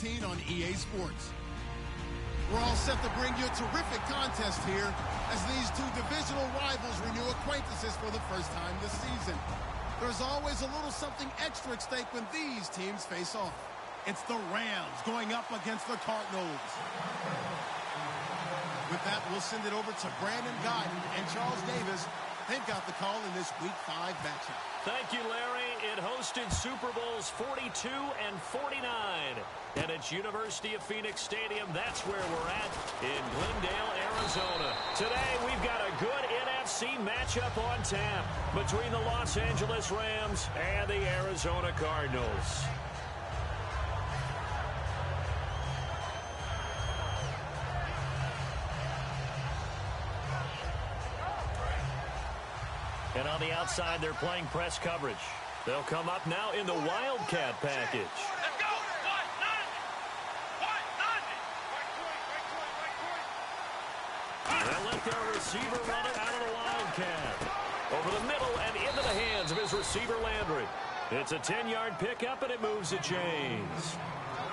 18 on EA Sports. We're all set to bring you a terrific contest here as these two divisional rivals renew acquaintances for the first time this season. There's always a little something extra at stake when these teams face off. It's the Rams going up against the Cardinals. With that, we'll send it over to Brandon Guyton and Charles Davis. They've got the call in this Week 5 matchup. Thank you, Larry. It hosted Super Bowls 42 and 49. And it's University of Phoenix Stadium. That's where we're at in Glendale, Arizona. Today, we've got a good NFC matchup on tap between the Los Angeles Rams and the Arizona Cardinals. And on the outside, they're playing press coverage. They'll come up now in the Wildcat package. Let's go! They'll let their receiver run it out of the Wildcat. Over the middle and into the hands of his receiver, Landry. It's a 10-yard pickup, and it moves the chains.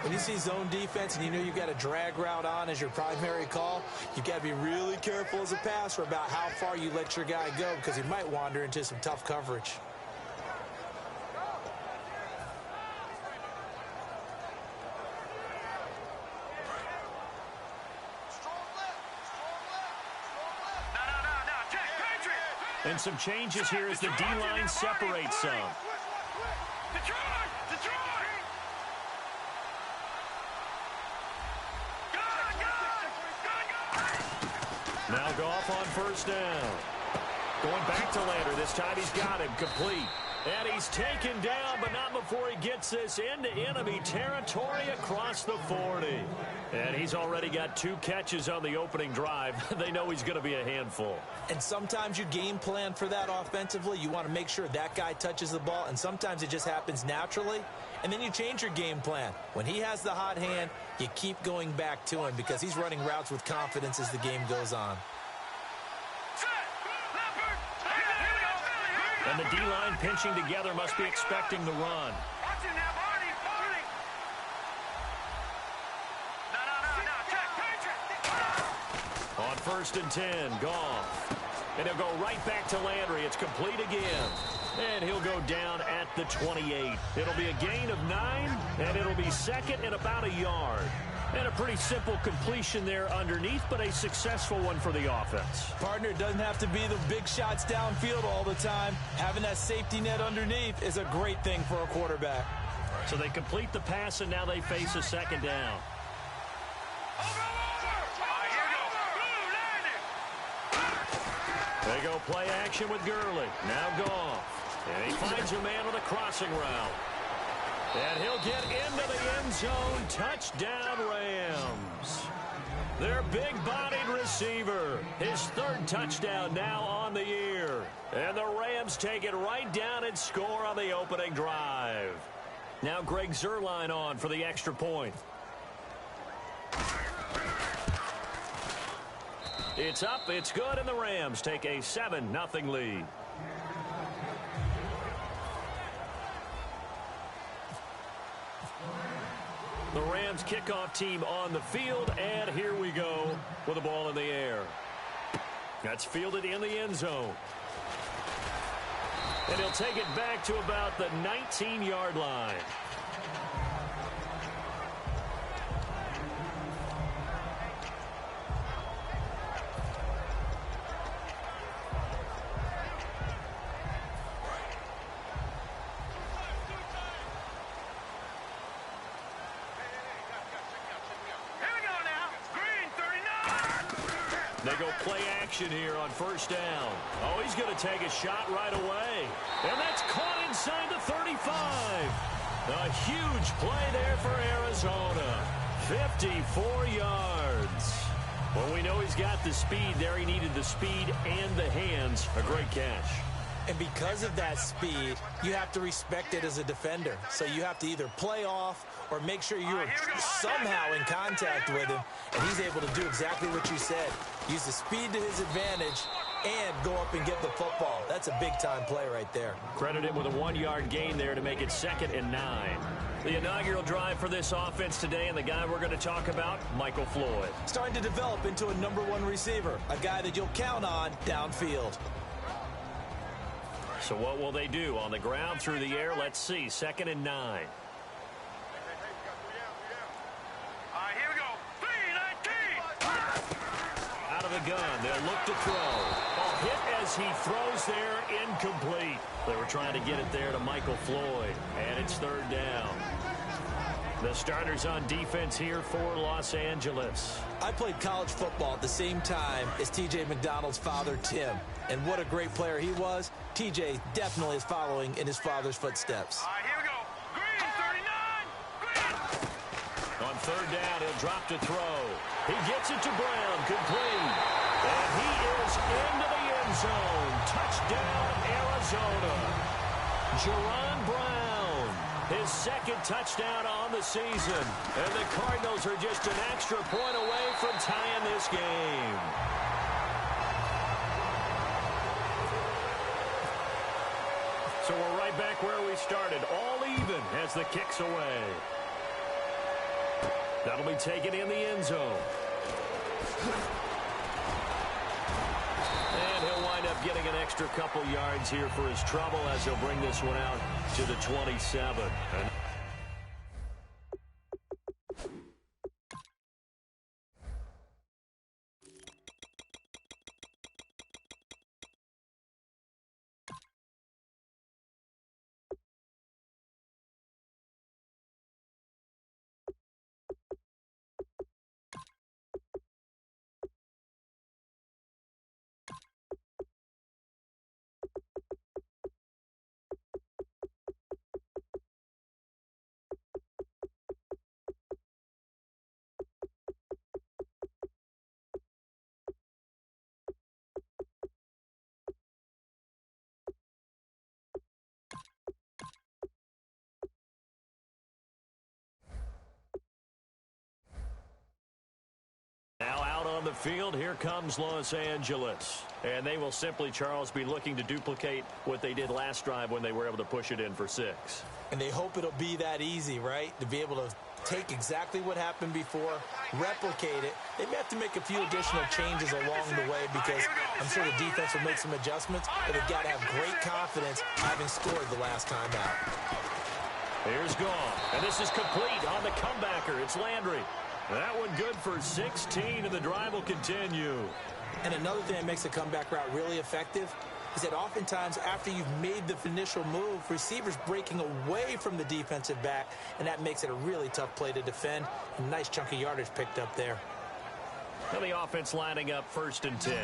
When you see zone defense and you know you've got a drag route on as your primary call, you've got to be really careful as a passer about how far you let your guy go because he might wander into some tough coverage. And some changes here as the D-line separates some. Now Goff on first down. Going back to Landry. This time he's got him complete. And he's taken down, but not before he gets this into enemy territory across the 40. And he's already got 2 catches on the opening drive. They know he's going to be a handful. And sometimes you game plan for that offensively. You want to make sure that guy touches the ball, and sometimes it just happens naturally. And then you change your game plan. When he has the hot hand, you keep going back to him because he's running routes with confidence as the game goes on. And the D-line pinching together must be expecting the run. On first and 10, Goff. And he'll go right back to Landry. It's complete again. And he'll go down at the 28. It'll be a gain of 9, and it'll be second and about a yard. And a pretty simple completion there underneath, but a successful one for the offense. Partner, it doesn't have to be the big shots downfield all the time. Having that safety net underneath is a great thing for a quarterback. So they complete the pass, and now they face a second down. They go play action with Gurley. Now Goff. And he finds a man with a crossing route. And he'll get into the end zone. Touchdown, Rams. Their big-bodied receiver. His 3rd touchdown now on the year. And the Rams take it right down and score on the opening drive. Now Greg Zuerlein on for the extra point. It's up, it's good, and the Rams take a 7-0 lead. The Rams kickoff team on the field, and here we go with the ball in the air. That's fielded in the end zone. And he'll take it back to about the 19-yard line. They go play action here on first down. Oh, he's going to take a shot right away. And that's caught inside the 35. A huge play there for Arizona. 54 yards. Well, we know he's got the speed there. He needed the speed and the hands. A great catch. And because of that speed, you have to respect it as a defender. So you have to either play off or make sure you're somehow in contact with him. And he's able to do exactly what you said. Use the speed to his advantage and go up and get the football. That's a big-time play right there. Credit him with a 1-yard gain there to make it 2nd and 9. The inaugural drive for this offense today, and the guy we're going to talk about, Michael Floyd. Starting to develop into a #1 receiver, a guy that you'll count on downfield. So what will they do? On the ground, through the air, let's see. 2nd and 9. Here we go. 3-19. Out of the gun, they'll look to throw. Ball hit as he throws there, incomplete. They were trying to get it there to Michael Floyd, and it's 3rd down. The starters on defense here for Los Angeles. I played college football at the same time as T.J. McDonald's father, Tim. And what a great player he was. T.J. definitely is following in his father's footsteps. Here we go. Green, 39. Green. On 3rd down, he'll drop to throw. He gets it to Brown, complete. And he is into the end zone. Touchdown, Arizona. Jerron Brown, his 2nd touchdown on the season. And the Cardinals are just an extra point away from tying this game. So we're right back where we started, all even as the kick's away. That'll be taken in the end zone. And he'll wind up getting an extra couple yards here for his trouble as he'll bring this one out to the 27. Now out on the field, here comes Los Angeles. And they will simply, Charles, be looking to duplicate what they did last drive when they were able to push it in for 6. And they hope it'll be that easy, right? To be able to take exactly what happened before, replicate it. They may have to make a few additional changes along the way because I'm sure the defense will make some adjustments, but they've got to have great confidence having scored the last time out. Here's gone. And this is complete on the comebacker. It's Landry. That one good for 16, and the drive will continue. And another thing that makes the comeback route really effective is that oftentimes after you've made the initial move, receivers breaking away from the defensive back, and that makes it a really tough play to defend. A nice chunk of yardage picked up there. And the offense lining up 1st and 10.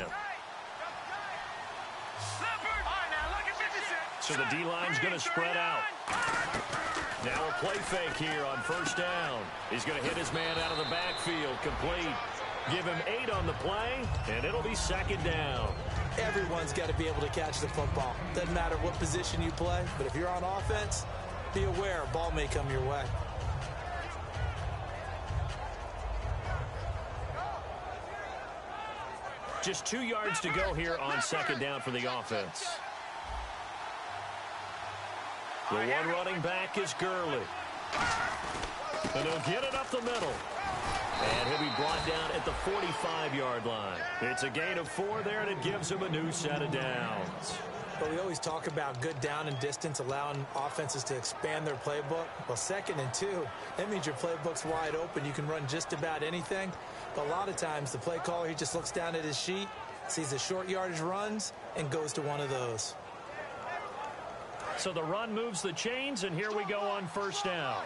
So the D-line's going to spread out. Now a play fake here on 1st down. He's going to hit his man out of the backfield, complete. Give him 8 on the play, and it'll be 2nd down. Everyone's got to be able to catch the football. Doesn't matter what position you play, but if you're on offense, be aware a ball may come your way. Just 2 yards to go here on 2nd down for the offense. The one running back is Gurley. And he'll get it up the middle. And he'll be brought down at the 45-yard line. It's a gain of 4 there, and it gives him a new set of downs. But we always talk about good down and distance, allowing offenses to expand their playbook. Well, 2nd and 2, that means your playbook's wide open. You can run just about anything. But a lot of times, the play caller, he just looks down at his sheet, sees the short yardage runs, and goes to one of those. So the run moves the chains, and here we go on 1st down.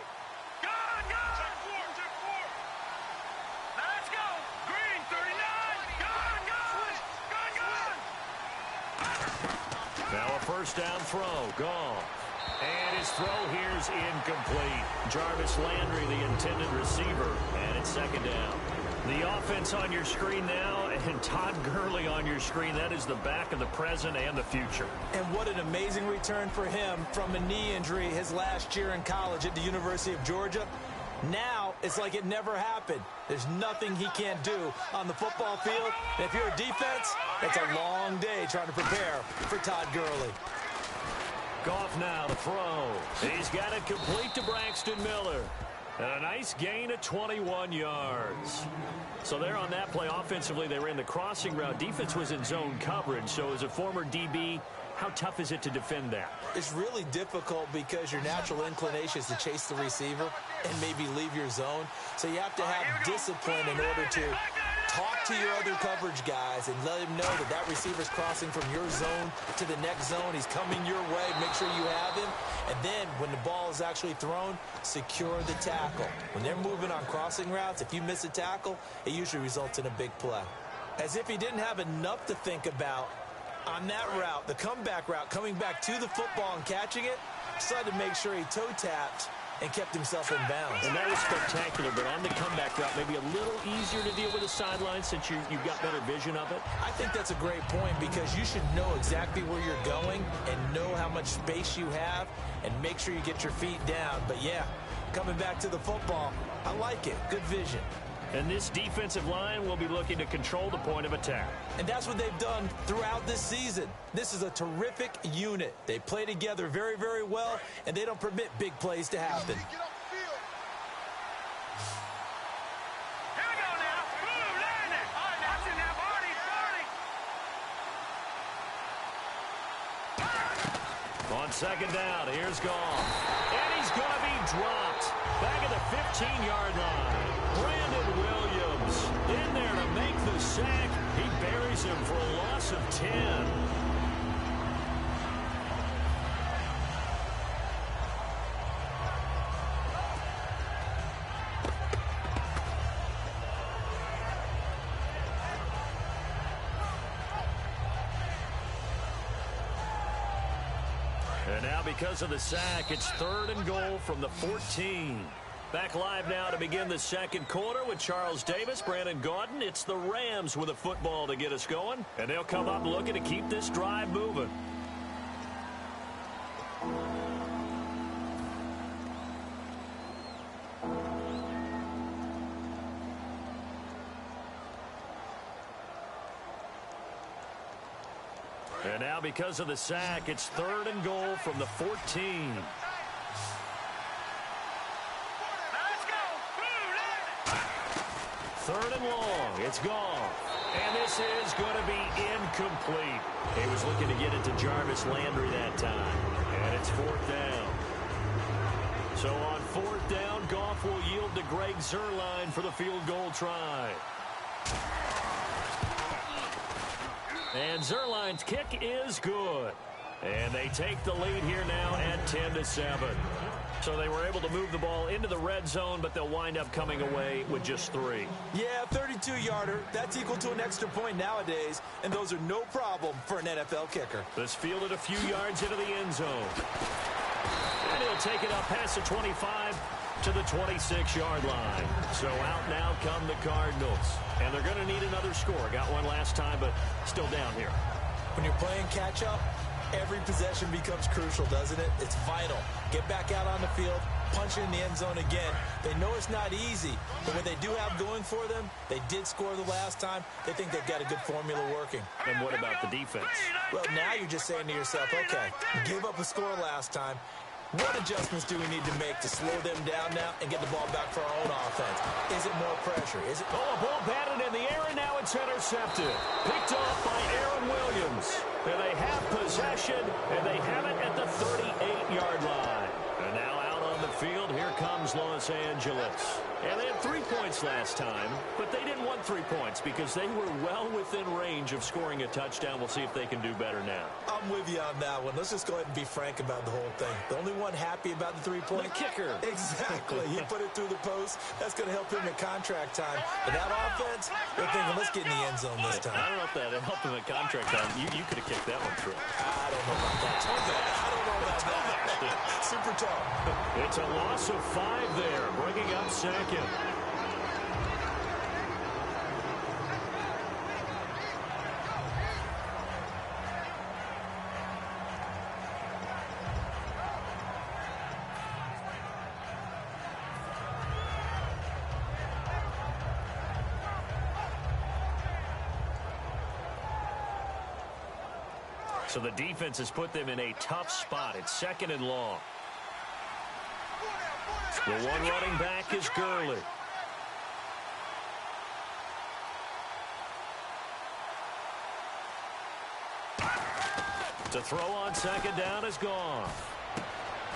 Let's go. Green, 39. Now a 1st down throw. Gone. And his throw here's incomplete. Jarvis Landry, the intended receiver, and it's 2nd down. The offense on your screen now, and Todd Gurley on your screen. That is the back of the present and the future. And what an amazing return for him from a knee injury his last year in college at the University of Georgia. Now, it's like it never happened. There's nothing he can't do on the football field. And if you're a defense, it's a long day trying to prepare for Todd Gurley. Goff now to throw. He's got it complete to Braxton Miller. And a nice gain of 21 yards. So there on that play, offensively, they ran the crossing route. Defense was in zone coverage. So as a former DB, how tough is it to defend that? It's really difficult because your natural inclination is to chase the receiver and maybe leave your zone. So you have to have discipline in order to talk to your other coverage guys and let him know that that receiver's crossing from your zone to the next zone. He's coming your way. Make sure you have him. And then when the ball is actually thrown, secure the tackle. When they're moving on crossing routes, if you miss a tackle, it usually results in a big play. As if he didn't have enough to think about on that route, the comeback route, coming back to the football and catching it, decided to make sure he toe tapped and kept himself in bounds. And that was spectacular, but on the comeback route, maybe a little easier to deal with the sideline since you've got better vision of it? I think that's a great point because you should know exactly where you're going and know how much space you have and make sure you get your feet down. But, yeah, coming back to the football, I like it. Good vision. And this defensive line will be looking to control the point of attack. And that's what they've done throughout this season. This is a terrific unit. They play together very, very well, and they don't permit big plays to happen. Here we go now. Boom, line it. All right, watch it now, Barney. On second down, here's Goff. And he's going to be dropped. Back at the 15-yard line. Brandon Williams in there to make the sack. He buries him for a loss of 10. And now because of the sack, it's 3rd and goal from the 14. Back live now to begin the second quarter with Charles Davis, Brandon Gaudin. It's the Rams with a football to get us going, and they'll come up looking to keep this drive moving. And now because of the sack, it's 3rd and goal from the 14. Third and long. It's gone. And this is going to be incomplete. He was looking to get it to Jarvis Landry that time. And it's 4th down. So on 4th down, Goff will yield to Greg Zuerlein for the field goal try. And Zuerlein's kick is good. And they take the lead here now at 10-7. So they were able to move the ball into the red zone, but they'll wind up coming away with just 3. Yeah, 32-yarder. That's equal to an extra point nowadays, and those are no problem for an NFL kicker. This fielded a few yards into the end zone. And he'll take it up past the 25 to the 26-yard line. So out now come the Cardinals. And they're going to need another score. Got one last time, but still down here. When you're playing catch-up, every possession becomes crucial, doesn't it? It's vital. Get back out on the field, punch it in the end zone again. They know it's not easy, but what they do have going for them, they did score the last time. They think they've got a good formula working. And what about the defense? Well, now you're just saying to yourself, okay, give up a score last time. What adjustments do we need to make to slow them down now and get the ball back for our own offense? Is it more pressure? Is it... Oh, a ball batted in the air, and now it's intercepted. Picked off by Aaron Williams. And they have possession, and they have it at the 38-yard line. And now out on the field, here comes Los Angeles. And they had 3 points last time, but they didn't want 3 points because they were well within range of scoring a touchdown. We'll see if they can do better now. I'm with you on that one. Let's just go ahead and be frank about the whole thing. The only one happy about the 3-point... The kicker. Exactly. He put it through the post. That's going to help him at contract time. But that offense, they're thinking, let's get in the end zone this time. I don't know if that helped him at contract time. You could have kicked that one through. I don't know about that. I don't know about that. Super tall. It's a loss of 5 there, bringing up second. So the defense has put them in a tough spot. It's 2nd and long. The one running back is Gurley. To throw on 2nd down is gone.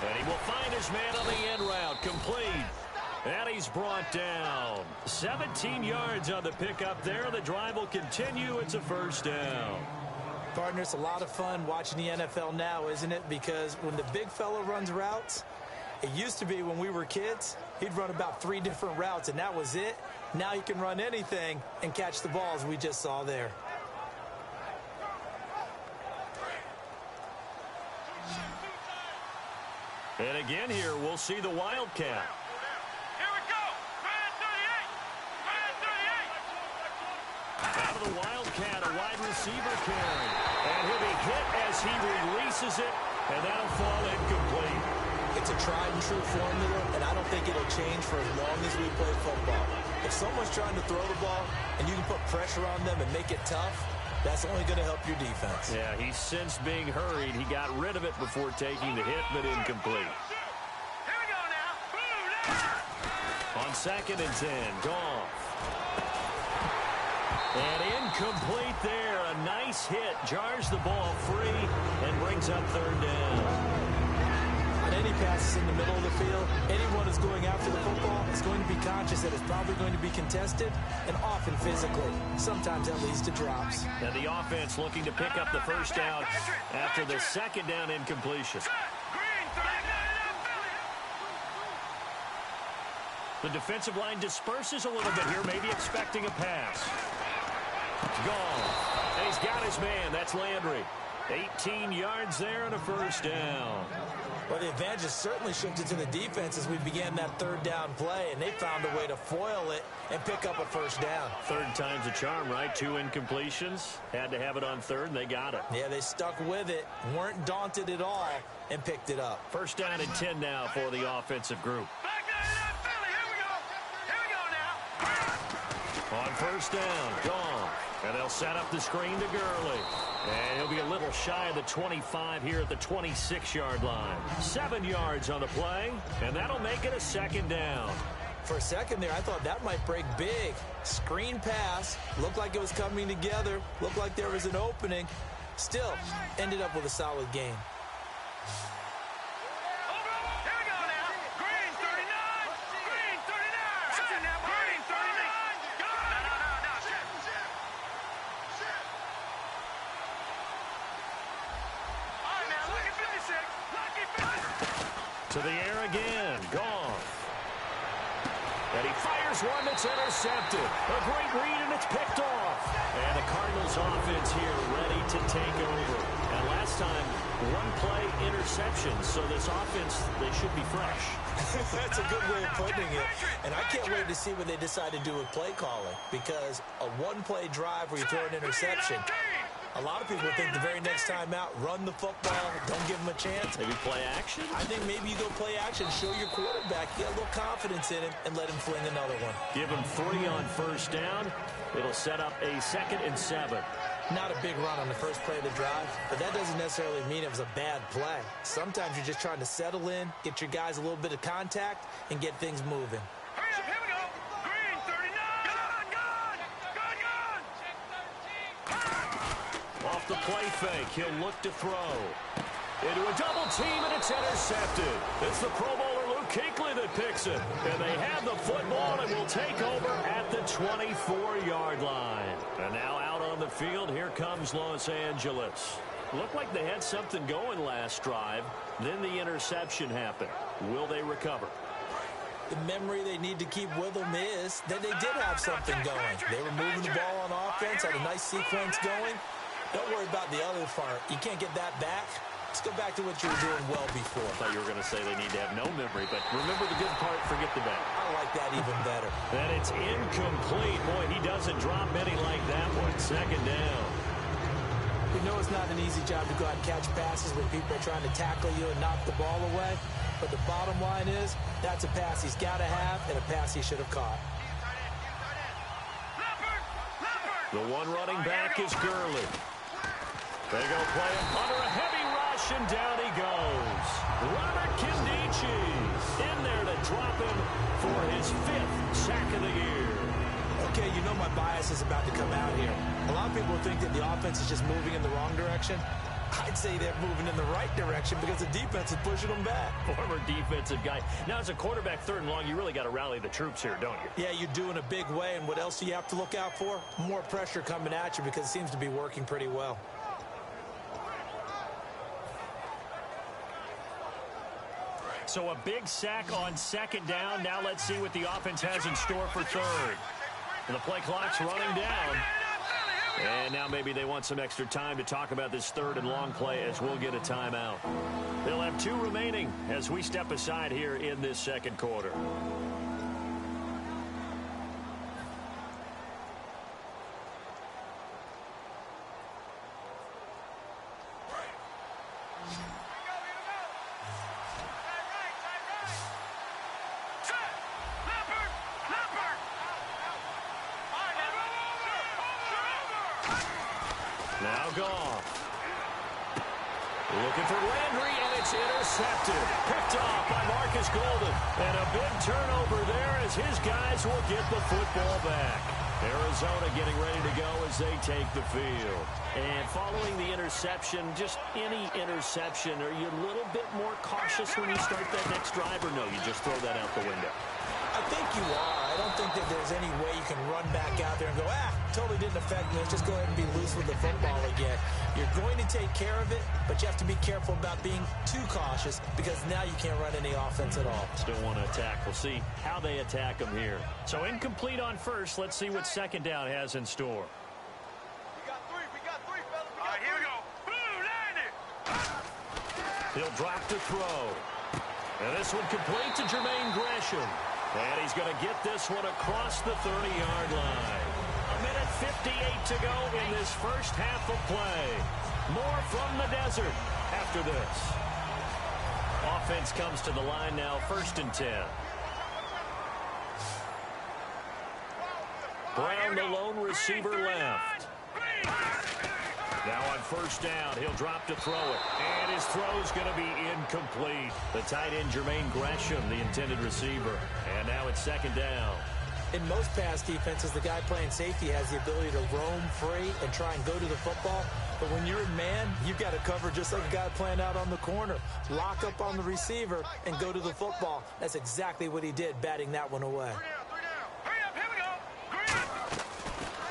And he will find his man on the end route. Complete. And he's brought down. 17 yards on the pickup there. The drive will continue. It's a 1st down. Partner, it's a lot of fun watching the NFL now, isn't it? Because when the big fella runs routes, it used to be when we were kids, he'd run about 3 different routes, and that was it. Now he can run anything and catch the balls we just saw there. And again here, we'll see the Wildcat. Here we go. Grand 38. Out of the Wildcat, a wide receiver carry. And he'll be hit as he releases it, and that'll fall incomplete. It's a tried and true formula, and I don't think it'll change for as long as we play football. If someone's trying to throw the ball and you can put pressure on them and make it tough, that's only going to help your defense. Yeah, he sensed being hurried. He got rid of it before taking the hit, but incomplete. Here we go now. On 2nd and 10, Goff. And incomplete there. A nice hit. Jars the ball free and brings up 3rd down. On any passes in the middle of the field, anyone who's going after the football is going to be conscious that it's probably going to be contested and often physically. Sometimes that leads to drops. And the offense looking to pick up the 1st down after the 2nd down incompletion. Green 39. The defensive line disperses a little bit here, maybe expecting a pass. Gone. And he's got his man. That's Landry. 18 yards there and a 1st down. Well, the advantage has certainly shifted to the defense as we began that 3rd down play, and they found a way to foil it and pick up a 1st down. 3rd time's a charm, right? 2 incompletions. Had to have it on 3rd, and they got it. Yeah, they stuck with it, weren't daunted at all, and picked it up. 1st down and 10 now for the offensive group. Back 99 Philly. Here we go. Here we go now. On 1st down, gone. And they'll set up the screen to Gurley. And he'll be a little shy of the 25 here at the 26-yard line. 7 yards on the play, and that'll make it a 2nd down. For a second there, I thought that might break big. Screen pass, looked like it was coming together, looked like there was an opening. Still, ended up with a solid game. Here we go now. Green 39. Green 39. That's it now, Green 39. Go. No. Shit. All right, now, lucky 56. Lucky 56. To the air again, gone. And he fires one that's intercepted. A great read, and it's picked off. And the Cardinals offense here ready to take over. And last time, 1-play interception. So this offense, they should be fresh. That's a good way of putting it. And I can't wait to see what they decide to do with play calling. Because a 1-play drive where you throw an interception, a lot of people think the very next time out, run the football, don't give them a chance. Maybe play action? I think maybe you go play action, show your quarterback, get a little confidence in him, and let him fling another one. Give him 3 on 1st down. It'll set up a 2nd and 7. Not a big run on the first play of the drive, but that doesn't necessarily mean it was a bad play. Sometimes you're just trying to settle in, get your guys a little bit of contact, and get things moving. Hurry up, here we go. Green 39. Gone. Off the play fake, he'll look to throw. Into a double team, and it's intercepted. It's the Pro Bowler Luke Kuechly that picks it. And they have the football and will take over at the 24-yard line. And now out on the field, here comes Los Angeles. Looked like they had something going last drive. Then the interception happened. Will they recover? The memory they need to keep with them is that they did have something going. They were moving the ball on offense, had a nice sequence going. Don't worry about the other part. You can't get that back. Let's go back to what you were doing well before. I thought you were going to say they need to have no memory, but remember the good part, forget the bad. I like that even better. And it's incomplete. Boy, he doesn't drop many like that one. 2nd down. We know it's not an easy job to go out and catch passes when people are trying to tackle you and knock the ball away. But the bottom line is, that's a pass he's got to have and a pass he should have caught. The one running back is Gurley. They go play him under a heavy rush, and down he goes. Robert Kindici in there to drop him for his 5th sack of the year. Okay, you know my bias is about to come out here. A lot of people think that the offense is just moving in the wrong direction. I'd say they're moving in the right direction because the defense is pushing them back. Former defensive guy. Now, as a quarterback, 3rd and long, you really got to rally the troops here, don't you? Yeah, you do in a big way. And what else do you have to look out for? More pressure coming at you because it seems to be working pretty well. So a big sack on 2nd down. Now let's see what the offense has in store for 3rd. And the play clock's running down. And now maybe they want some extra time to talk about this 3rd and long play as we'll get a timeout. They'll have 2 remaining as we step aside here in this 2nd quarter. Now Goff. Looking for Landry, and it's intercepted. Picked off by Marcus Golden. And a big turnover there as his guys will get the football back. Arizona getting ready to go as they take the field. And following the interception, just any interception, are you a little bit more cautious when you start that next drive, or no, you just throw that out the window? I think you are. I don't think that there's any way you can run back out there and go, totally didn't affect me. Let's just go ahead and be loose with the football again. You're going to take care of it, but you have to be careful about being too cautious because now you can't run any offense at all. Still want to attack. We'll see how they attack them here. So incomplete on 1st. Let's see what 2nd down has in store. We got three, fellas. All right, here we go. Blue, landed. He'll drop to throw. And this one complete to Jermaine Gresham. And he's going to get this one across the 30-yard line. 1:58 to go in this first half of play. More from the desert after this. Offense comes to the line now, 1st and 10. Brown, the lone receiver, left. Now on 1st down, he'll drop to throw it. And his throw's going to be incomplete. The tight end, Jermaine Gresham, the intended receiver. And now it's 2nd down. In most pass defenses, the guy playing safety has the ability to roam free and try and go to the football. But when you're in man, you've got to cover just like a guy playing out on the corner. Lock up on the receiver and go to the football. That's exactly what he did, batting that one away.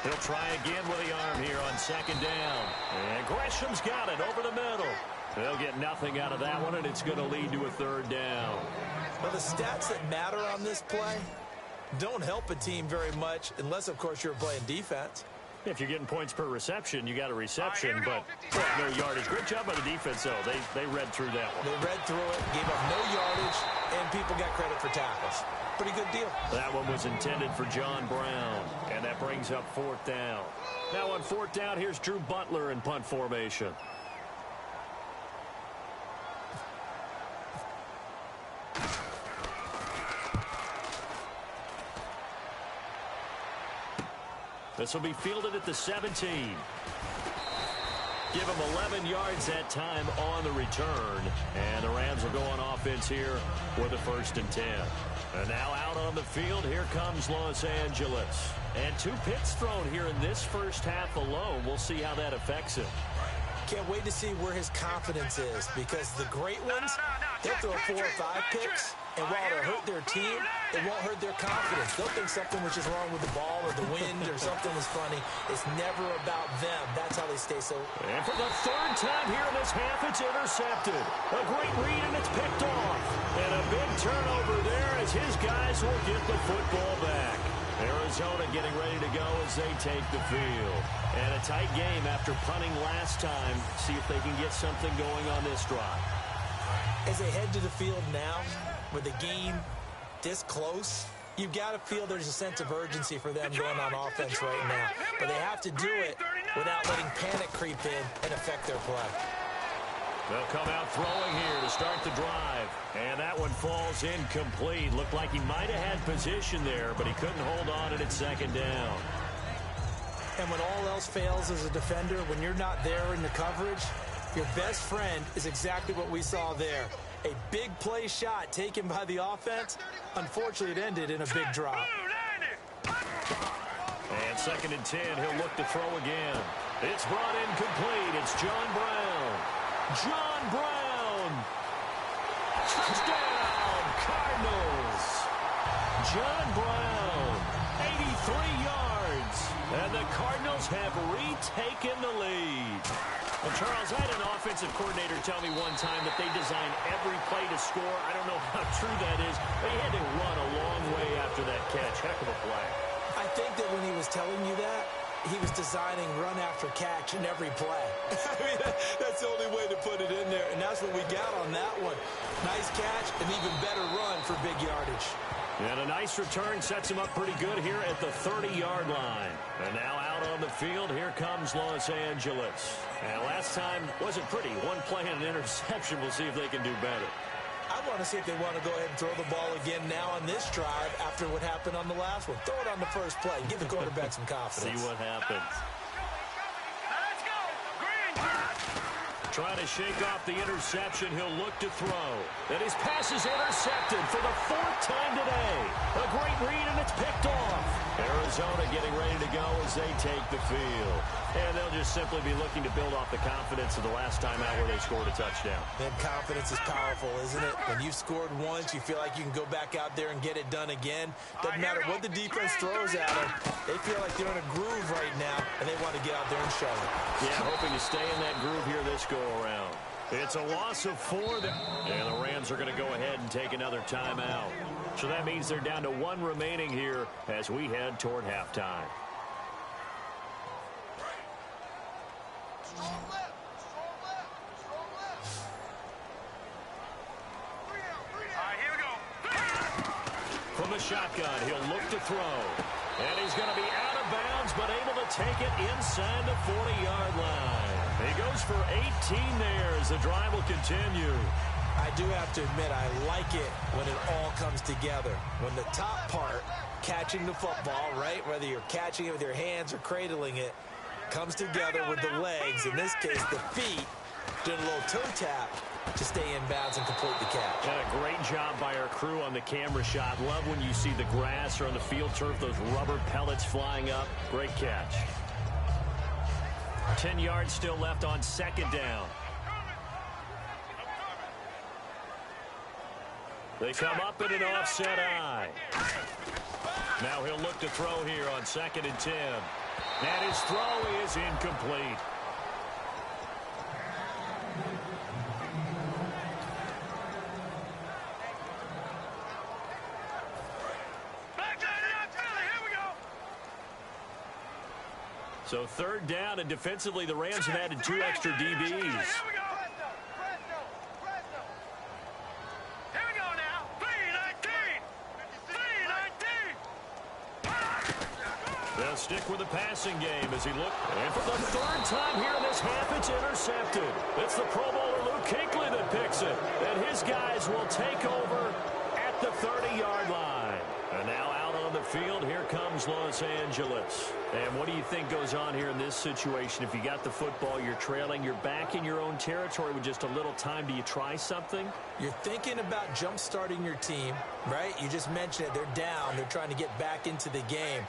He'll try again with the arm here on 2nd down. And Gresham's got it over the middle. They'll get nothing out of that one, and it's going to lead to a 3rd down. Well, the stats that matter on this play don't help a team very much unless, of course, you're playing defense. If you're getting points per reception, you got a reception, but no yardage. Great job by the defense, though. They read through that one. They read through it, gave up no yardage, and people got credit for tackles. Pretty good deal. That one was intended for John Brown, and that brings up 4th down. Now on 4th down, here's Drew Butler in punt formation. This will be fielded at the 17. Give him 11 yards that time on the return. And the Rams will go on offense here with a 1st and 10. And now out on the field, here comes Los Angeles. And 2 picks thrown here in this first half alone. We'll see how that affects him. Can't wait to see where his confidence is, because the great ones, they'll throw 4 or 5 picks, and while it'll hurt their team, it won't hurt their confidence. They'll think something was just wrong with the ball or the wind or something was funny. It's never about them. That's how they stay so. And for the 3rd time here in this half, it's intercepted. A great read, and it's picked off. And a big turnover there as his guys will get the football back. Arizona getting ready to go as they take the field. And a tight game after punting last time. See if they can get something going on this drive. As they head to the field now, with the game this close, you've got to feel there's a sense of urgency for them going on offense right now. But they have to do it without letting panic creep in and affect their play. They'll come out throwing here to start the drive. And that one falls incomplete. Looked like he might have had position there, but he couldn't hold on, and it's 2nd down. And when all else fails as a defender, when you're not there in the coverage, your best friend is exactly what we saw there. A big play shot taken by the offense. Unfortunately, it ended in a big drop. And 2nd and 10, he'll look to throw again. It's brought in complete. It's John Brown. John Brown. Touchdown, Cardinals. John Brown, 83 yards. And the Cardinals have retaken the lead. Well, Charles, I had an offensive coordinator tell me one time that they design every play to score. I don't know how true that is, but he had to run a long way after that catch. Heck of a play. I think that when he was telling you that, he was designing run after catch in every play. I mean, that's the only way to put it in there, and that's what we got on that one. Nice catch, an even better run for big yardage. And a nice return sets him up pretty good here at the 30-yard line. And now out on the field, here comes Los Angeles. And last time wasn't pretty. One play and an interception. We'll see if they can do better. I want to see if they want to go ahead and throw the ball again now on this drive after what happened on the last one. Throw it on the first play. Give the quarterback some confidence. See what happens. Let's go. Green. Trying to shake off the interception. He'll look to throw. And his pass is intercepted for the 4th time today. A great read, and it's picked off. Arizona getting ready to go as they take the field. And they'll just simply be looking to build off the confidence of the last time out where they scored a touchdown. Man, confidence is powerful, isn't it? When you've scored once, you feel like you can go back out there and get it done again. Doesn't matter what the defense throws at them. They feel like they're in a groove right now, and they want to get out there and show it. Yeah, hoping to stay in that groove here this go-around. It's a loss of 4. And the Rams are going to go ahead and take another timeout. So that means they're down to 1 remaining here as we head toward halftime. Strong left. Strong left. Strong left. All right, here we go. From the shotgun, he'll look to throw. And he's going to be out of bounds, but able to take it inside the 40-yard line. He goes for 18 there as the drive will continue. I do have to admit, I like it when it all comes together. When the top part, catching the football, right, whether you're catching it with your hands or cradling it, comes together with the legs, in this case the feet, doing a little toe tap to stay in bounds and complete the catch. And a great job by our crew on the camera shot. Love when you see the grass or on the field turf, those rubber pellets flying up. Great catch. 10 yards still left on 2nd down. They come up in an offset eye. Now he'll look to throw here on 2nd and 10. And his throw is incomplete. So 3rd down, and defensively the Rams have added 2 extra DBs. Here we go. Here we go now. 3-19. 3-19. They'll stick with the passing game as he looks. And for the 3rd time here in this half, it's intercepted. It's the Pro Bowler Luke Kuechly that picks it. And his guys will take over at the 30-yard line. And now out on the field, here comes Los Angeles. And what do you think goes on here in this situation? If you got the football, you're trailing, you're back in your own territory with just a little time. Do you try something? You're thinking about jump-starting your team, right? You just mentioned it. They're down. They're trying to get back into the game.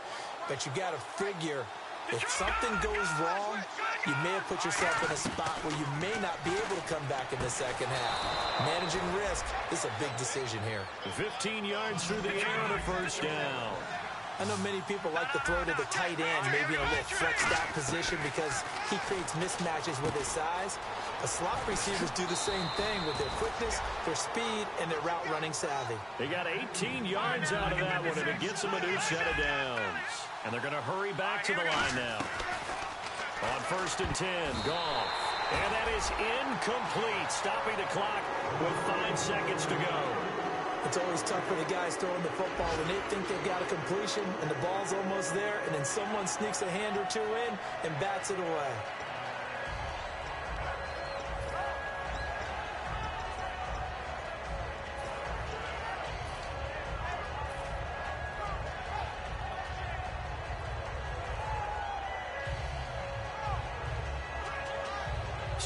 But you got to figure, if something goes wrong, you may have put yourself in a spot where you may not be able to come back in the second half. Managing risk is a big decision here. 15 yards through the air on a 1st down. I know many people like to throw to the tight end, maybe in a little flexed out position because he creates mismatches with his size. But slot receivers do the same thing with their quickness, their speed, and their route running savvy. They got 18 yards out of that one, and it gets them a new set of downs. And they're going to hurry back to the line now. On 1st and 10, Goff. And that is incomplete, stopping the clock with 5 seconds to go. It's always tough for the guys throwing the football when they think they've got a completion and the ball's almost there, and then someone sneaks a hand or 2 in and bats it away.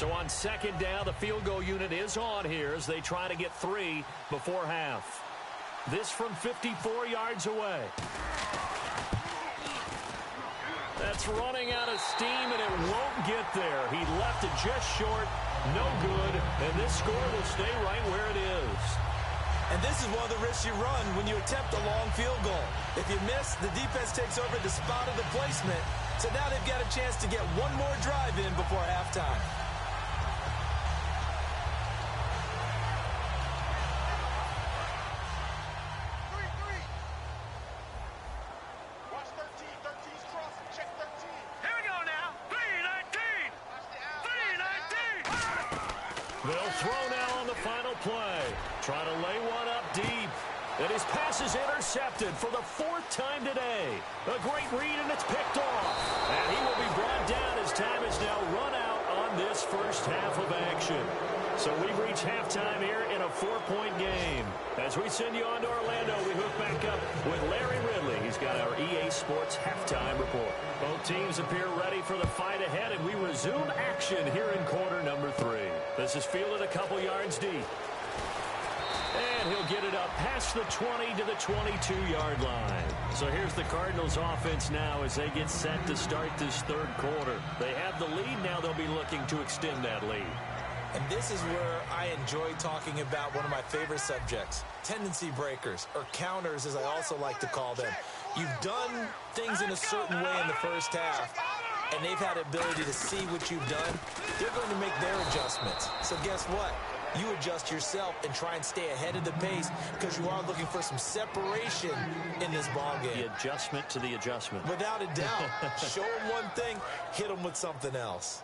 So on second down, the field goal unit is on here as they try to get 3 before half. This from 54 yards away. That's running out of steam, and it won't get there. He left it just short, no good, and this score will stay right where it is. And this is one of the risks you run when you attempt a long field goal. If you miss, the defense takes over the spot of the placement. So now they've got a chance to get one more drive in before halftime. They'll throw now on the final play. Trying to lay one up deep. And his pass is intercepted for the 4th time today. A great read, and it's picked off. And he will be brought down as time is now run out on this first half of action. So we've reached halftime here in a 4-point game. As we send you on to Orlando, we hook back up with Larry Ridley. He's got our EA Sports halftime report. Both teams appear ready for the fight ahead, and we resume action here in quarter number 3. This is fielded a couple yards deep. And he'll get it up past the 20 to the 22-yard line. So here's the Cardinals offense now as they get set to start this third quarter. They have the lead. Now they'll be looking to extend that lead. And this is where I enjoy talking about one of my favorite subjects, tendency breakers, or counters as I also like to call them. You've done things in a certain way in the first half, and they've had the ability to see what you've done. They're going to make their adjustments. So guess what? You adjust yourself and try and stay ahead of the pace because you are looking for some separation in this ball game. The adjustment to the adjustment. Without a doubt. Show them one thing, hit them with something else.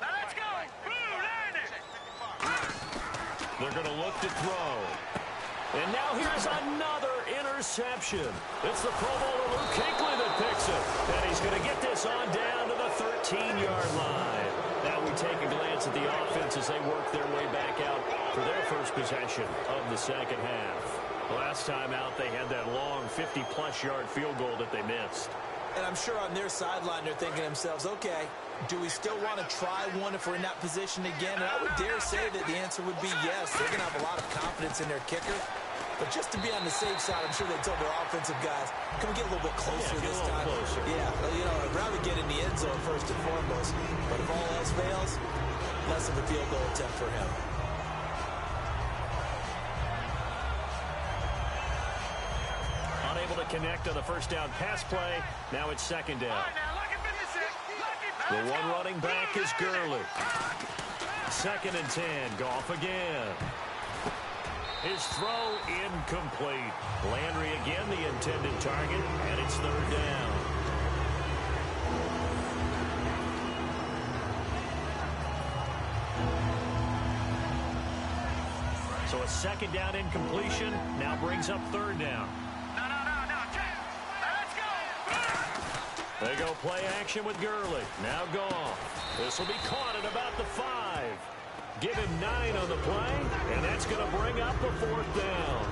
Let's go. Blue, land it. They're going to look to throw. And now here's another interception. It's the Pro Bowler Luke Kuechly that picks it. And he's going to get this on down to the 13-yard line. Now we take a glance at the offense as they work their way back out for their first possession of the second half. Last time out, they had that long 50-plus yard field goal that they missed. And I'm sure on their sideline they're thinking to themselves, okay, do we still want to try one if we're in that position again? And I would dare say that the answer would be yes. They're going to have a lot of confidence in their kicker. But just to be on the safe side, I'm sure they told their offensive guys, can we get a little bit closer this time? Closer. Yeah, you know, I'd rather get in the end zone first and foremost. But if all else fails, less of a field goal attempt for him. Unable to connect on the first down pass play. Now it's second down. The one running back is Gurley. 2nd and 10. Goff again. His throw incomplete. Landry again the intended target, and it's 3rd down. So a 2nd down incompletion now brings up 3rd down. They go play action with Gurley. Now Goff. This will be caught at about the 5. Give him 9 on the play, and that's going to bring up the 4th down.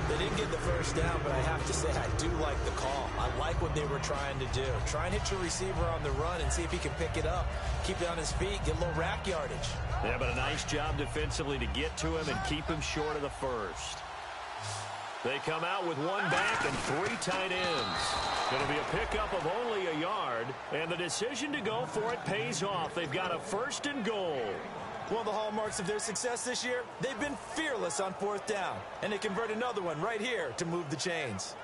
They didn't get the first down, but I have to say I do like the call. I like what they were trying to do. Try and hit your receiver on the run and see if he can pick it up. Keep it on his feet, get a little rack yardage. Yeah, but a nice job defensively to get to him and keep him short of the first. They come out with 1 back and 3 tight ends. Going to be a pickup of only a yard, and the decision to go for it pays off. They've got a 1st and goal. One of the hallmarks of their success this year, they've been fearless on 4th down, and they convert another one right here to move the chains.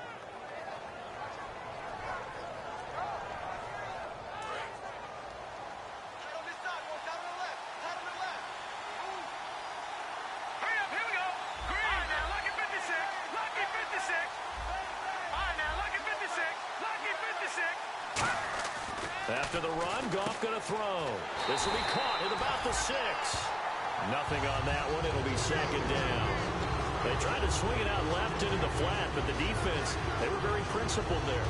After the run, Goff going to throw. This will be caught at about the 6. Nothing on that one. It'll be 2nd down. They tried to swing it out left into the flat, but the defense, they were very principled there.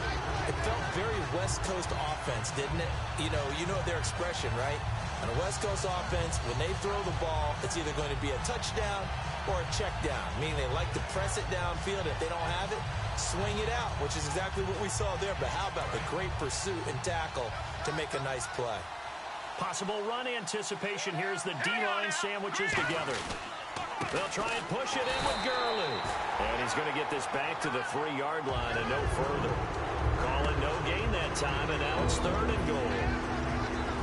It felt very West Coast offense, didn't it? You know their expression, right? On a West Coast offense, when they throw the ball, it's either going to be a touchdown or a check down, meaning they like to press it downfield. If they don't have it, swing it out, which is exactly what we saw there. But how about the great pursuit and tackle to make a nice play? Possible run anticipation. Here's the D-line sandwiches together. They'll try and push it in with Gurley. And he's going to get this back to the 3-yard line and no further. Calling no gain that time, and now it's 3rd and goal.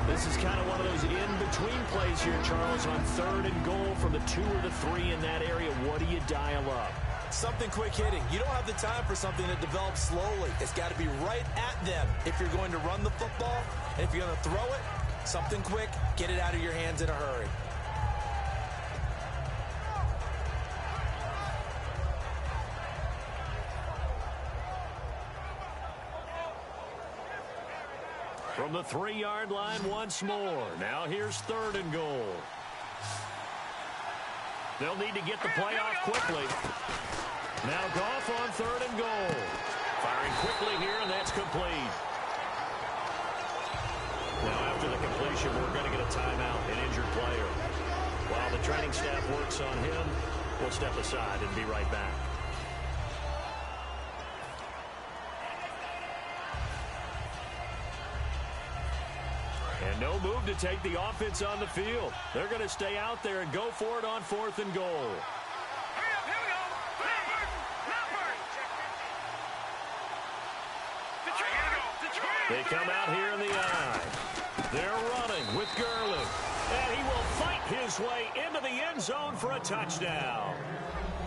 This is kind of one of those in-between plays here, Charles, on 3rd and goal from the 2 or the 3 in that area. What do you dial up? Something quick hitting. You don't have the time for something that develops slowly. It's got to be right at them if you're going to run the football. And if you're going to throw it, something quick, get it out of your hands in a hurry. From the 3-yard line once more. Now here's 3rd and goal. They'll need to get the play off quickly. Now Goff on 3rd and goal. Firing quickly here, and that's complete. Now after the completion, we're going to get a timeout, an injured player. While the training staff works on him, we'll step aside and be right back. And no move to take the offense on the field. They're going to stay out there and go for it on 4th and goal. They come out here in the eye. They're running with Gurley. And he will fight his way into the end zone for a touchdown.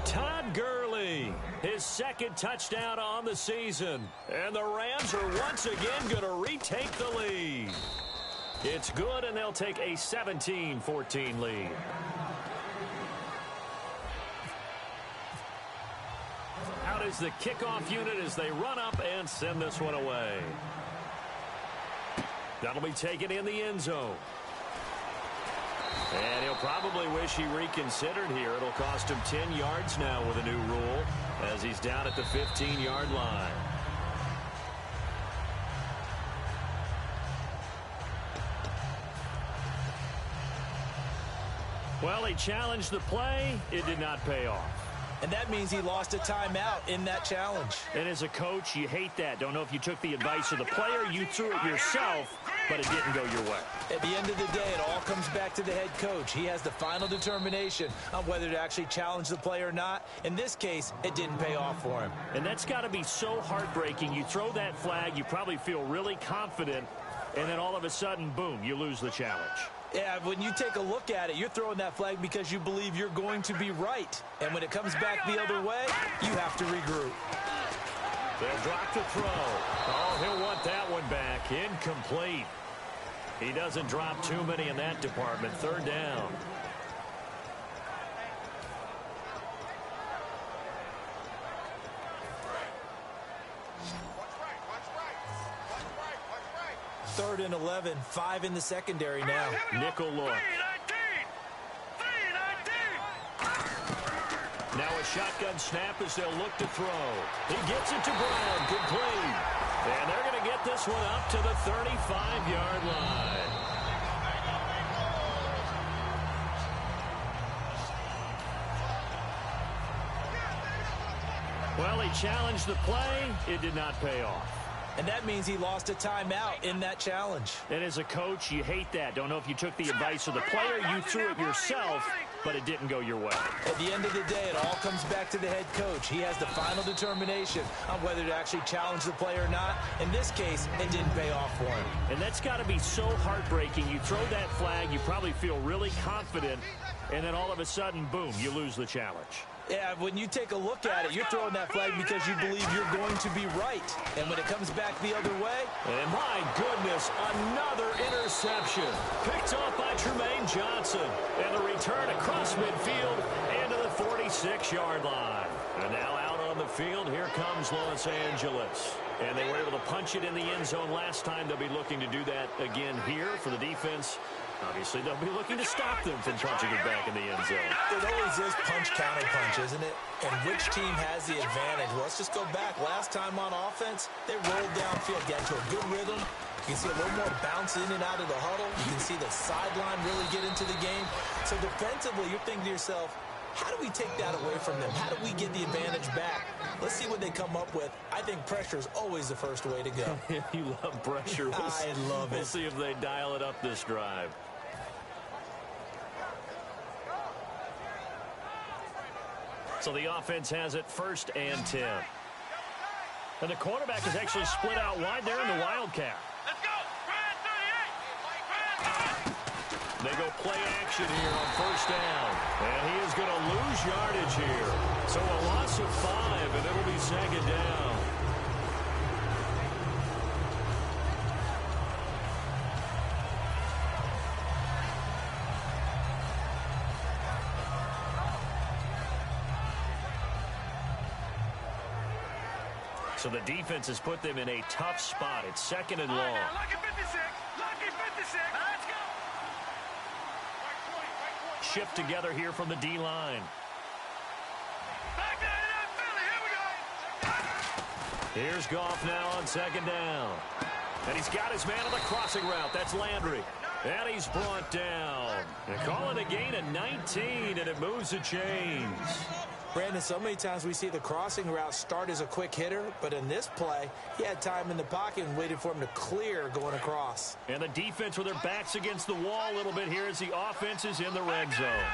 Todd Gurley, his 2nd touchdown on the season. And the Rams are once again going to retake the lead. It's good, and they'll take a 17-14 lead. Out is the kickoff unit as they run up and send this one away. That'll be taken in the end zone. And he'll probably wish he reconsidered here. It'll cost him 10 yards now with a new rule as he's down at the 15-yard line. Well, he challenged the play. It did not pay off. And that means he lost a timeout in that challenge. And as a coach, you hate that. Don't know if you took the advice of the player. You threw it yourself, but it didn't go your way. At the end of the day, it all comes back to the head coach. He has the final determination on whether to actually challenge the play or not. In this case, it didn't pay off for him. And that's got to be so heartbreaking. You throw that flag, you probably feel really confident, and then all of a sudden, boom, you lose the challenge. Yeah, when you take a look at it, you're throwing that flag because you believe you're going to be right. And when it comes back the other way, you have to regroup. They'll drop the throw. Oh, he'll want that one back. Incomplete. He doesn't drop too many in that department. 3rd down. Third and 11, 5 in the secondary now. Nickel look. Now a shotgun snap as they'll look to throw. He gets it to Brown, complete. And they're going to get this one up to the 35-yard line. Well, he challenged the play. It did not pay off. And that means he lost a timeout in that challenge. And as a coach, you hate that. Don't know if you took the advice of the player. You threw it yourself, but it didn't go your way. At the end of the day, it all comes back to the head coach. He has the final determination on whether to actually challenge the play or not. In this case, it didn't pay off for him. And that's got to be so heartbreaking. You throw that flag, you probably feel really confident, and then all of a sudden, boom, you lose the challenge. Yeah, when you take a look at it, you're throwing that flag because you believe you're going to be right. And when it comes back the other way... And my goodness, another interception. Picked off by Tremaine Johnson. And the return across midfield and to the 46-yard line. And now out on the field, here comes Los Angeles. And they were able to punch it in the end zone last time. They'll be looking to do that again here for the defense. Obviously, they'll be looking to stop them from punching it back in the end zone. It always is punch-counter-punch, isn't it? And which team has the advantage? Well, let's just go back. Last time on offense, they rolled downfield, got to a good rhythm, You can see a little more bounce in and out of the huddle. You can see the sideline really get into the game. So defensively, you're thinking to yourself, how do we take that away from them? How do we get the advantage back? Let's see what they come up with. I think pressure is always the first way to go. You love pressure. I love it. We'll see if they dial it up this drive. So the offense has it 1st and 10. And the quarterback is actually split out wide there in the Wildcat. Let's go. They go play action here on 1st down. And he is going to lose yardage here. So a loss of 5, and it'll be 2nd down. So the defense has put them in a tough spot. It's 2nd and long. Lucky 56. Lucky 56. Let's go. Shift together here from the D-line. Back down to that Philly. Here we go. Here's Goff now on 2nd down. And he's got his man on the crossing route. That's Landry. And he's brought down. They call it a gain of 19, and it moves the chains. Brandon, so many times we see the crossing route start as a quick hitter, but in this play, he had time in the pocket and waited for him to clear going across. And the defense with their backs against the wall a little bit here as the offense is in the red zone.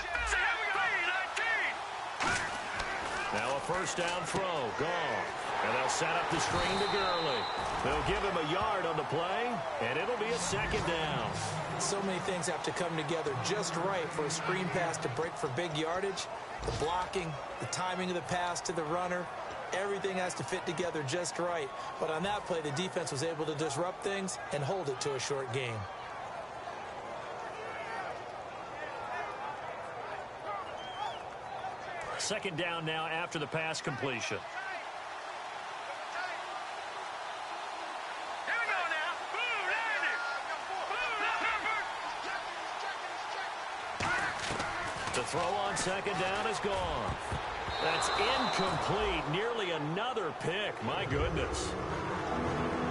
Now a 1st down throw. Gone. And they'll set up the screen to Gurley. They'll give him a yard on the play, and it'll be a 2nd down. So many things have to come together just right for a screen pass to break for big yardage. The blocking, the timing of the pass to the runner, everything has to fit together just right. But on that play, the defense was able to disrupt things and hold it to a short game. Second down now after the pass completion. Here we go now. Boom, Landry. The throw on 2nd down is gone. That's incomplete. Nearly another pick. My goodness.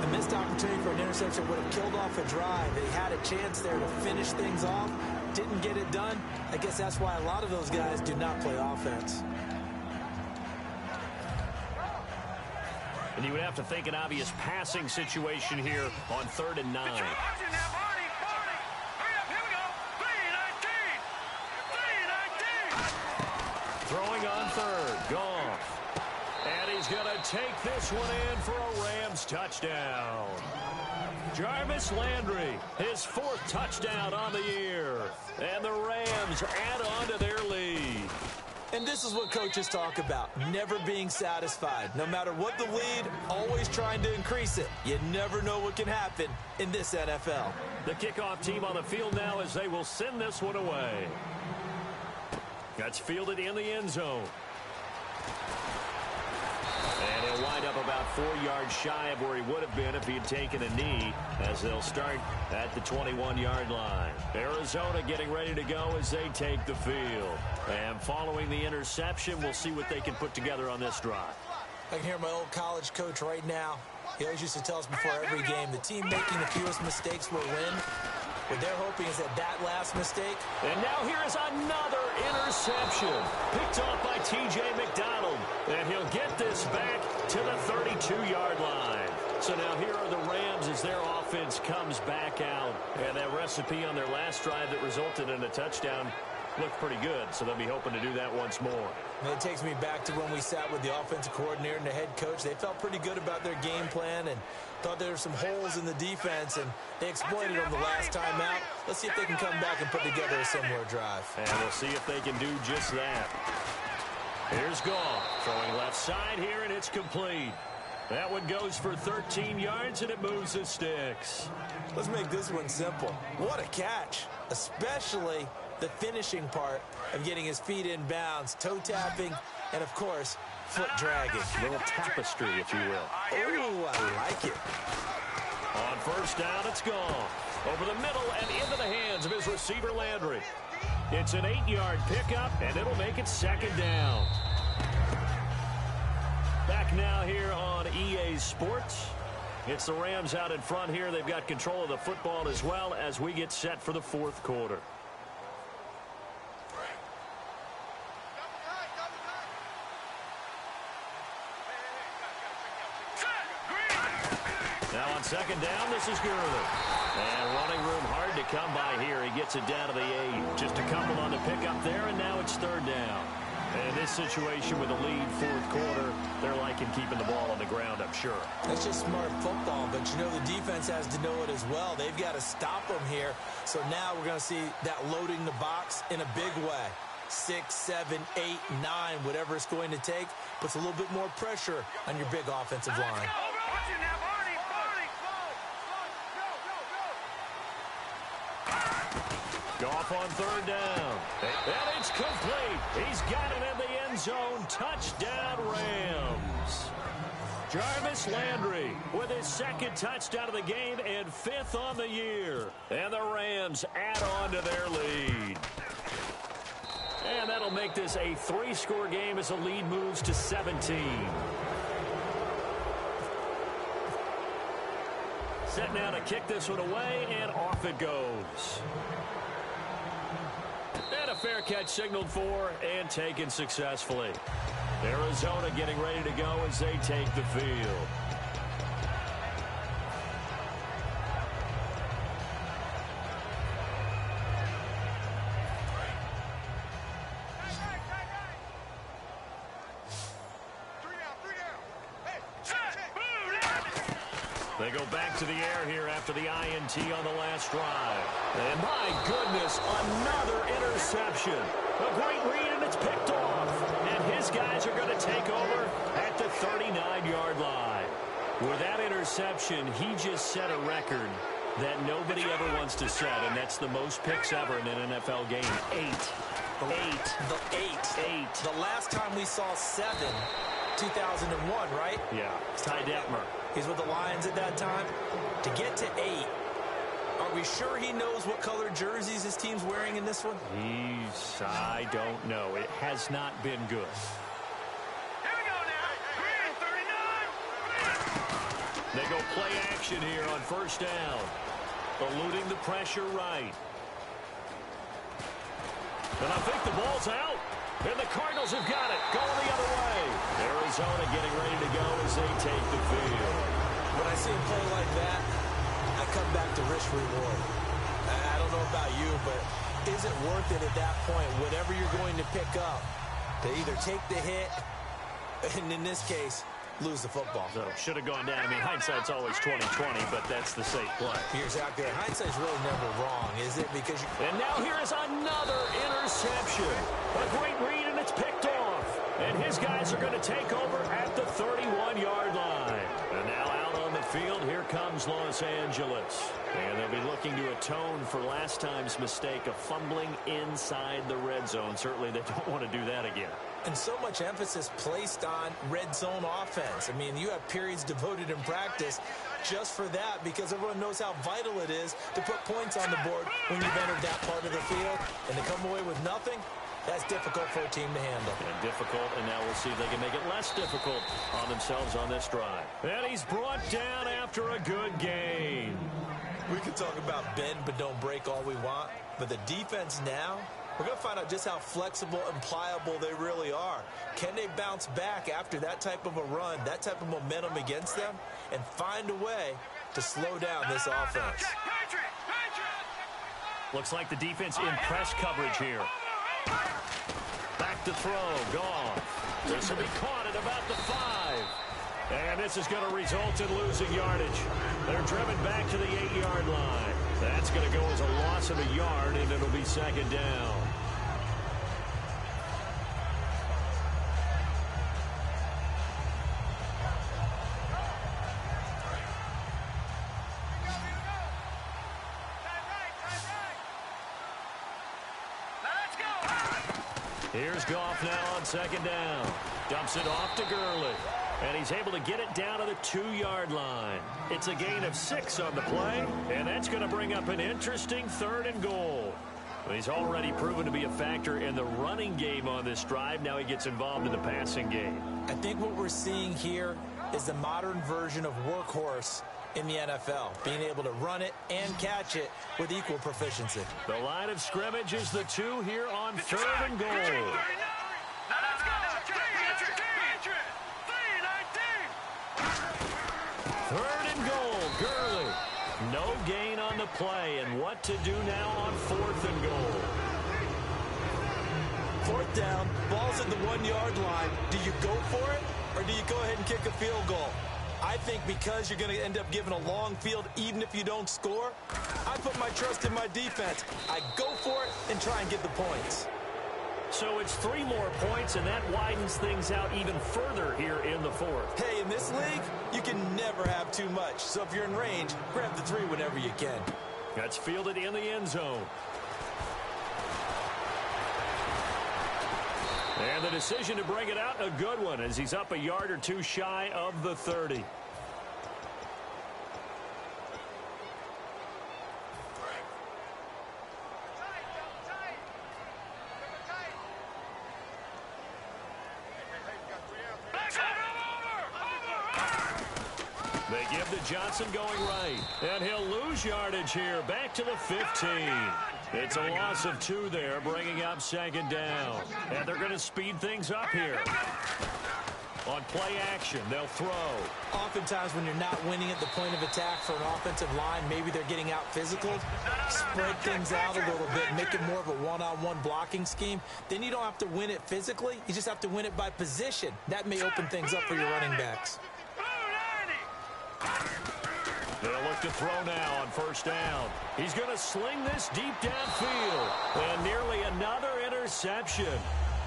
A missed opportunity for an interception would have killed off a drive. They had a chance there to finish things off. Didn't get it done. I guess that's why a lot of those guys do not play offense. And you would have to think an obvious passing situation here on 3rd and 9. Throwing on 3rd. Goff. And he's going to take this one in for a Rams touchdown. Jarvis Landry, his 4th touchdown on the year. And the Rams add on to their lead. And this is what coaches talk about, never being satisfied. No matter what the lead, always trying to increase it. You never know what can happen in this NFL. The kickoff team on the field now as they will send this one away. That's fielded in the end zone. And he'll wind up about 4 yards shy of where he would have been if he had taken a knee, as they'll start at the 21-yard line. Arizona getting ready to go as they take the field. And following the interception, we'll see what they can put together on this drive. I can hear my old college coach right now. He always used to tell us before every game, the team making the fewest mistakes will win. What they're hoping is that last mistake. And now here is another interception. Picked off by T.J. McDonald. And he'll get this back to the 32-yard line. So now here are the Rams as their offense comes back out. And that recipe on their last drive that resulted in a touchdown looked pretty good. So they'll be hoping to do that once more. And it takes me back to when we sat with the offensive coordinator and the head coach. They felt pretty good about their game plan and thought there were some holes in the defense, and they exploited them the last time out. Let's see if they can come back and put together a similar drive. And we'll see if they can do just that. Here's Goff throwing left side here, and it's complete. That one goes for 13 yards, and it moves the sticks. Let's make this one simple. What a catch, especially the finishing part of getting his feet in bounds, toe tapping, and, of course, foot dragging. A little tapestry, if you will. Oh, I like it. On 1st down, it's gone. Over the middle and into the hands of his receiver, Landry. It's an 8-yard pickup, and it'll make it 2nd down. Back now here on EA Sports. It's the Rams out in front here. They've got control of the football as well as we get set for the fourth quarter. Now on second down, this is Gurley. And running room hard to come by here. He gets it down to the 8. Just a couple on the pickup there, and now it's third down. And in this situation with a lead fourth quarter, they're liking keeping the ball on the ground, I'm sure. That's just smart football, but you know the defense has to know it as well. They've got to stop them here. So now we're going to see that loading the box in a big way. 6, 7, 8, 9, whatever it's going to take, puts a little bit more pressure on your big offensive line. Goff on third down. And it's complete. He's got it in the end zone. Touchdown, Rams. Jarvis Landry with his second touchdown of the game and 5th on the year. And the Rams add on to their lead. And that'll make this a 3-score game as the lead moves to 17. Set now to kick this one away, and off it goes. And a fair catch signaled for and taken successfully. Arizona getting ready to go as they take the field. They go back to the air here after the INT on the last drive. And my goodness, another interception. A great read, and it's picked off. And his guys are going to take over at the 39-yard line. With that interception, he just set a record that nobody ever wants to set, and that's the most picks ever in an NFL game. 8. The last time we saw 7, 2001, right? Yeah, Ty Detmer. He's with the Lions at that time. To get to 8, are we sure he knows what color jerseys his team's wearing in this one? I don't know. It has not been good. Here we go now. Green 39. They go play action here on first down. Eluding the pressure right. And I think the ball's out. And the Cardinals have got it. Going the other way. Arizona getting ready to go as they take the field. When I see a play like that, I come back to risk reward. I don't know about you, but is it worth it at that point, whatever you're going to pick up, to either take the hit, and in this case, lose the football? So should have gone down. I mean, hindsight's always 20/20, but that's the safe play. You're exactly right. Hindsight's really never wrong, is it? Because And now here is another interception. A great read, and it's picked off. And his guys are going to take over at the 31-yard line. And now out on the field, here comes Los Angeles. And they'll be looking to atone for last time's mistake of fumbling inside the red zone. Certainly they don't want to do that again. And so much emphasis placed on red zone offense. I mean, you have periods devoted in practice just for that, because everyone knows how vital it is to put points on the board when you've entered that part of the field. And to come away with nothing, that's difficult for a team to handle. And difficult, and now we'll see if they can make it less difficult on themselves on this drive. And he's brought down after a good game. We can talk about bend but don't break all we want, but the defense now, we're going to find out just how flexible and pliable they really are. Can they bounce back after that type of a run, that type of momentum against them, and find a way to slow down this offense? Looks like the defense in press coverage here. Back to throw, Goff. This will be caught at about the 5. And this is going to result in losing yardage. They're driven back to the 8-yard line. That's going to go as a loss of a yard, and it'll be second down. Here's Goff now on second down. Dumps it off to Gurley. And he's able to get it down to the 2-yard line. It's a gain of 6 on the play, and that's going to bring up an interesting 3rd and goal. He's already proven to be a factor in the running game on this drive. Now he gets involved in the passing game. I think what we're seeing here is the modern version of workhorse in the NFL, being able to run it and catch it with equal proficiency. The line of scrimmage is the 2 here on 3rd and goal. Third and goal, Gurley. No gain on the play, and what to do now on 4th and goal. 4th down, ball's at the 1-yard line. Do you go for it, or do you go ahead and kick a field goal? I think because you're going to end up giving a long field even if you don't score, I put my trust in my defense. I go for it and try and get the points. So it's 3 more points, and that widens things out even further here in the 4th. Hey, in this league, you can never have too much. So if you're in range, grab the 3 whenever you can. That's fielded in the end zone. And the decision to bring it out, a good one, as he's up a yard or 2 shy of the 30. They give to Johnson going right. And he'll lose yardage here. Back to the 15. It's a loss of 2 there, bringing up 2nd down. And they're going to speed things up here. On play action, they'll throw. Oftentimes when you're not winning at the point of attack for an offensive line, maybe they're getting out physical, spread things out a little bit, make it more of a one-on-one blocking scheme. Then you don't have to win it physically. You just have to win it by position. That may open things up for your running backs. They'll look to throw now on 1st down. He's going to sling this deep downfield. And nearly another interception.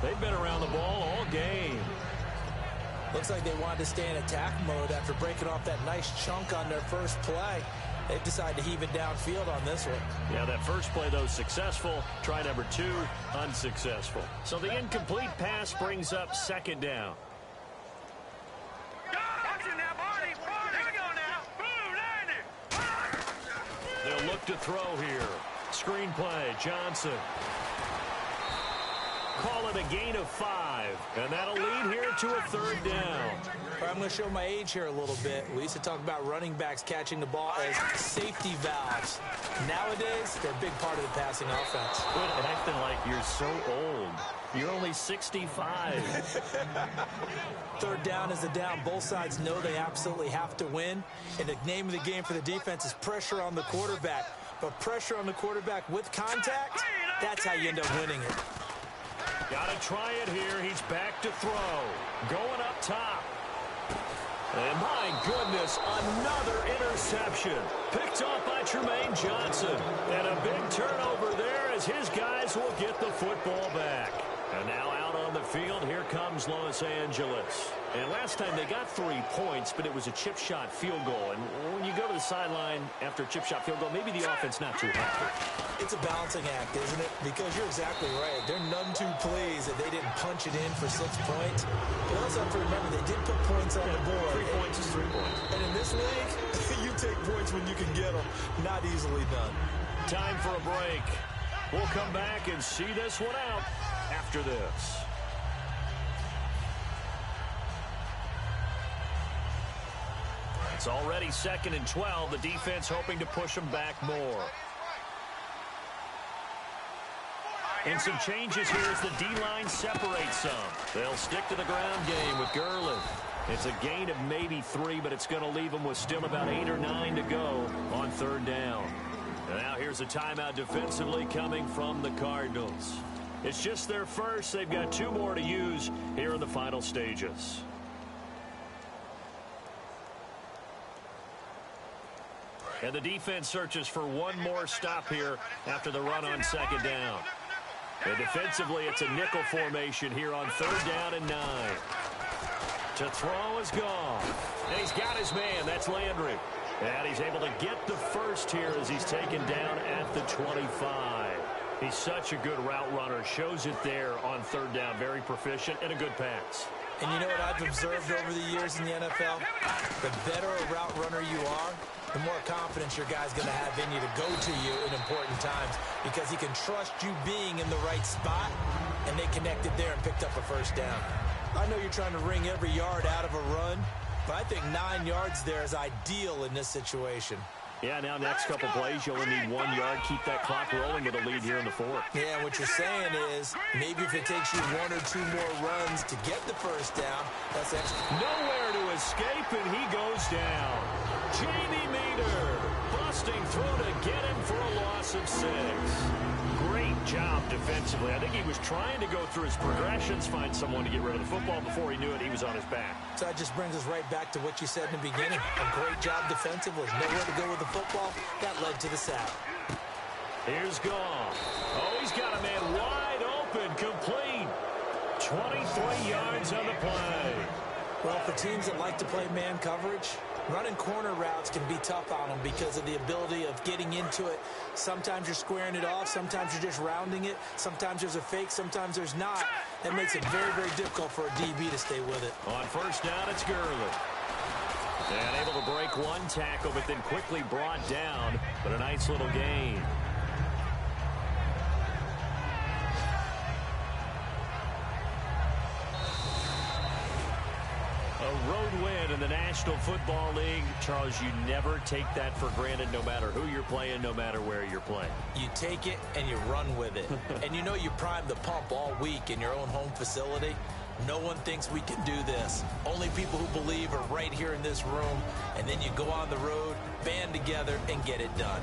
They've been around the ball all game. Looks like they wanted to stay in attack mode after breaking off that nice chunk on their first play. They've decided to heave it downfield on this one. Yeah, that first play, though, successful. Try number 2, unsuccessful. So the incomplete pass brings up 2nd down. They'll look to throw here. Screen play, Johnson. Call it a gain of 5, and that'll lead here to a 3rd down. I'm going to show my age here a little bit. We used to talk about running backs catching the ball as safety valves. Nowadays, they're a big part of the passing offense. Quit acting like you're so old. You're only 65. 3rd down is the down. Both sides know they absolutely have to win. And the name of the game for the defense is pressure on the quarterback. But pressure on the quarterback with contact, that's how you end up winning it. Got to try it here. He's back to throw. Going up top. And my goodness, another interception. Picked off by Tremaine Johnson. And a big turnover there as his guys will get the football back. And now out on the field, here comes Los Angeles. And last time they got 3 points, but it was a chip shot field goal. And when you go to the sideline after a chip shot field goal, maybe the offense not too happy. It's a balancing act, isn't it? Because you're exactly right. They're none too pleased that they didn't punch it in for 6 points. But also have to remember, they did put points on the board. 3 points is 3 points. And in this league, you take points when you can get them. Not easily done. Time for a break. We'll come back and see this one out after this. It's already 2nd and 12. The defense hoping to push them back more. And some changes here as the D-line separates some. They'll stick to the ground game with Gurley. It's a gain of maybe 3, but it's going to leave them with still about 8 or 9 to go on 3rd down. And now here's a timeout defensively coming from the Cardinals. It's just their first. They've got 2 more to use here in the final stages. And the defense searches for one more stop here after the run on 2nd down. And defensively, it's a nickel formation here on 3rd down and 9. To throw is gone. And he's got his man. That's Landry. And he's able to get the first here as he's taken down at the 25. He's such a good route runner. Shows it there on 3rd down. Very proficient and a good pass. And you know what I've observed over the years in the NFL? The better a route runner you are, the more confidence your guy's going to have in you to go to you in important times, because he can trust you being in the right spot, and they connected there and picked up a 1st down. I know you're trying to wring every yard out of a run, But I think 9 yards there is ideal in this situation. Yeah, now next couple plays, you only need 1 yard. Keep that clock rolling with a lead here in the fourth. Yeah, what you're saying is maybe if it takes you 1 or 2 more runs to get the first down, that's extra. Nowhere to escape, and he goes down. Jamie Meter busting through to get him for a loss of 6. Great job defensively. I think he was trying to go through his progressions, find someone to get rid of the football. Before he knew it, he was on his back. So that just brings us right back to what you said in the beginning. A great job defensively. Nowhere to go with the football. That led to the sack. Here's Goff. Oh, he's got a man wide open, complete. 23 yards on the play. Well, for teams that like to play man coverage, running corner routes can be tough on them because of the ability of getting into it. Sometimes you're squaring it off. Sometimes you're just rounding it. Sometimes there's a fake. Sometimes there's not. That makes it very, very difficult for a DB to stay with it. On first down, it's Gurley. And able to break one tackle, but then quickly brought down. But a nice little gain. A road win in the National Football League. Charles, you never take that for granted no matter who you're playing, no matter where you're playing. You take it and you run with it. And you know you primed the pump all week in your own home facility. No one thinks we can do this. Only people who believe are right here in this room. And then you go on the road, band together, and get it done.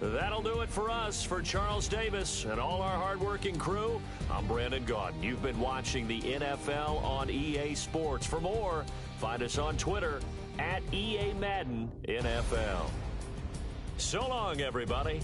That'll do it for us. For Charles Davis and all our hardworking crew, I'm Brandon Gaudin. You've been watching the NFL on EA Sports. For more, find us on Twitter @EA Madden NFL. So long, everybody.